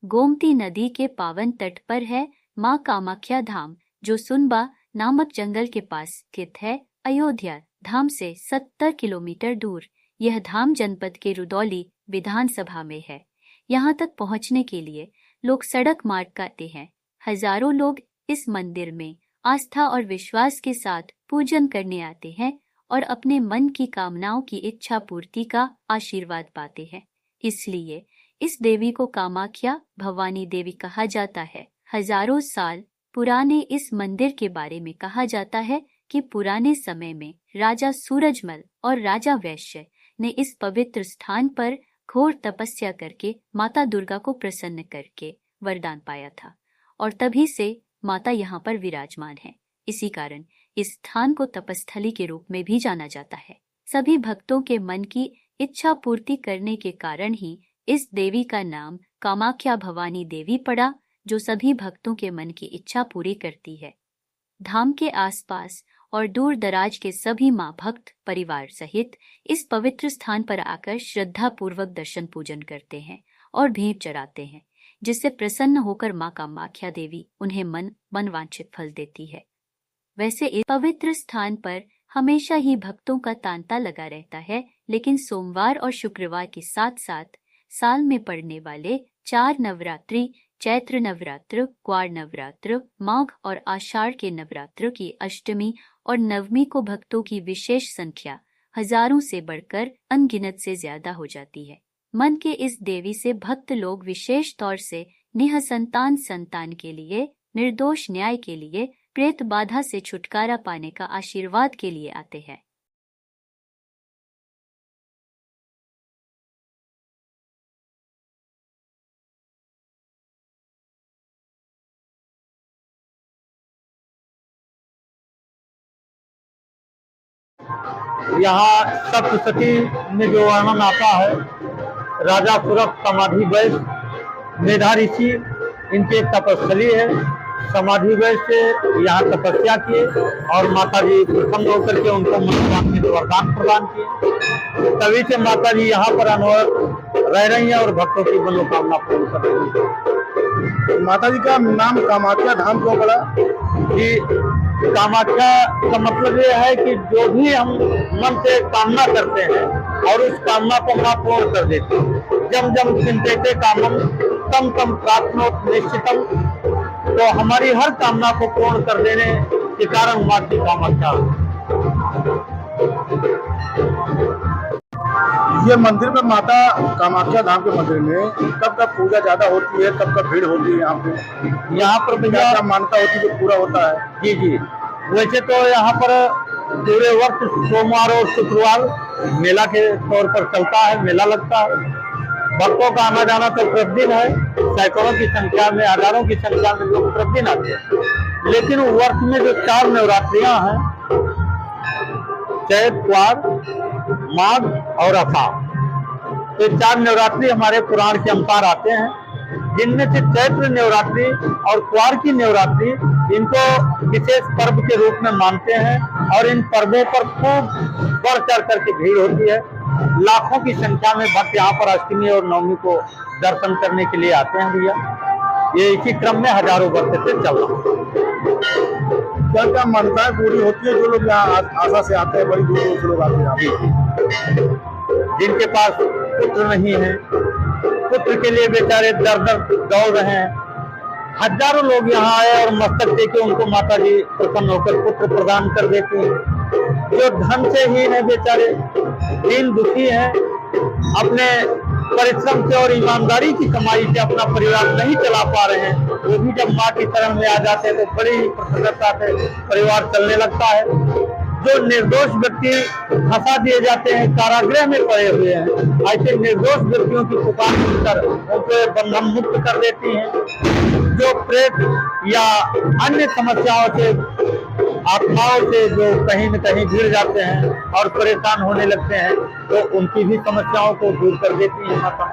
गोमती नदी के पावन तट पर है माँ कामाख्या धाम, जो सुनबा नामक जंगल के पास स्थित है। अयोध्या धाम से 70 किलोमीटर दूर यह धाम जनपद के रुदौली विधानसभा में है। यहाँ तक पहुँचने के लिए लोग सड़क मार्ग करते हैं। हजारों लोग इस मंदिर में आस्था और विश्वास के साथ पूजन करने आते हैं और अपने मन की कामनाओं की इच्छा पूर्ति का आशीर्वाद पाते हैं। इसलिए इस देवी को कामाख्या भवानी देवी कहा जाता है। हजारों साल पुराने इस मंदिर के बारे में कहा जाता है कि पुराने समय में राजा सूरजमल और राजा वैश्य ने इस पवित्र स्थान पर घोर तपस्या करके माता दुर्गा को प्रसन्न करके वरदान पाया था और तभी से माता यहाँ पर विराजमान है। इसी कारण इस स्थान को तपस्थली के रूप में भी जाना जाता है। सभी भक्तों के मन की इच्छा पूर्ति करने के कारण ही इस देवी का नाम कामाख्या भवानी देवी पड़ा, जो सभी भक्तों के मन की इच्छा पूरी करती है। धाम के आसपास और दूर दराज के सभी माँ भक्त परिवार सहित इस पवित्र स्थान पर आकर श्रद्धा पूर्वक दर्शन पूजन करते हैं और भेंट चढ़ाते हैं, जिससे प्रसन्न होकर माँ कामाख्या देवी उन्हें मनवांछित फल देती है। वैसे इस पवित्र स्थान पर हमेशा ही भक्तों का तांता लगा रहता है, लेकिन सोमवार और शुक्रवार के साथ साथ साल में पड़ने वाले 4 नवरात्रि, चैत्र नवरात्र, क्वार नवरात्र, माघ और आषाढ़ के नवरात्र की अष्टमी और नवमी को भक्तों की विशेष संख्या हजारों से बढ़कर अनगिनत से ज्यादा हो जाती है। मन के इस देवी से भक्त लोग विशेष तौर से संतान के लिए, निर्दोष न्याय के लिए, प्रेत बाधा से छुटकारा पाने का आशीर्वाद के लिए आते हैं। यहाँ सप्तशती में जो वर्णन आता है, राजा सूरत समाधि वैश्य मेधा ऋषि इनके तपस्थली है। समाधि वैश्य यहाँ तपस्या किए और माता जी प्रसन्न होकर के उनको मनोकामना वरदान प्रदान किए। तभी से माता जी यहाँ पर अनवरत रह रही हैं और भक्तों की मनोकामना पूर्ण कर रही है। माता जी का नाम कामाख्या धाम क्यों पड़ा? कि कामाख्या का मतलब ये है कि जो भी हम मन से कामना करते हैं और उस कामना को मां पूर्ण कर देती है। जब जब चिंतित कामम तम तम प्राप्नोत निश्चितम, तो हमारी हर कामना को पूर्ण कर देने के कारण मां की कामाख्या। ये मंदिर में माता कामाख्या धाम के मंदिर में कब कब पूजा ज्यादा होती है, कब कब भीड़ होती है? यहाँ पर भैया मान्यता होती है जो पूरा होता है? जी जी, वैसे तो यहाँ पर पूरे वक्त सोमवार और शुक्रवार मेला के तौर पर चलता है, मेला लगता है। भक्तों का आना जाना तो प्रतिदिन है, सैकड़ों की संख्या में, हजारों की संख्या में लोग प्रतिदिन आते हैं। लेकिन वर्ष में जो 4 नवरात्रियां हैं, चैत, क्वार, माघ और आषाढ़, तो 4 नवरात्रि हमारे पुराण के अनुसार आते हैं, जिनमें से चैत्र नवरात्रि और क्वार की नवरात्रि इनको विशेष पर्व के रूप में मानते हैं और इन पर्वों पर खूब बढ़ चढ़ करके भीड़ होती है। लाखों की संख्या में भक्त यहाँ पर अष्टमी और नवमी को दर्शन करने के लिए आते हैं भैया। ये इसी क्रम में हजारों वर्ष से चल रहा है। क्या क्या मान्यताएं पूरी होती है? जो लोग यहाँ आशा से आते हैं, बड़ी दूर दूर से लोग आते हैं। जिनके पास पुत्र नहीं है, पुत्र के लिए बेचारे दर दर दौड़ रहे हैं, हजारों लोग यहाँ आए और मस्तक देके उनको माता जी प्रसन्न होकर पुत्र प्रदान कर देती हैं। जो धन से हीन है बेचारे, दीन दुखी है, अपने परिश्रम से और ईमानदारी की कमाई से अपना परिवार नहीं चला पा रहे हैं, वो भी जब माँ की शरण में आ जाते हैं तो बड़ी ही प्रसन्नता से परिवार चलने लगता है। जो निर्दोष व्यक्ति फंसा दिए जाते हैं, कारागृह में पड़े हुए हैं, ऐसे निर्दोष व्यक्तियों की पुकार सुनकर उनको बंधन मुक्त कर देती हैं। जो प्रेत या अन्य समस्याओं से, आत्माओं से जो कहीं न कहीं गिर जाते हैं और परेशान होने लगते हैं, तो उनकी भी समस्याओं को दूर कर देती है माता।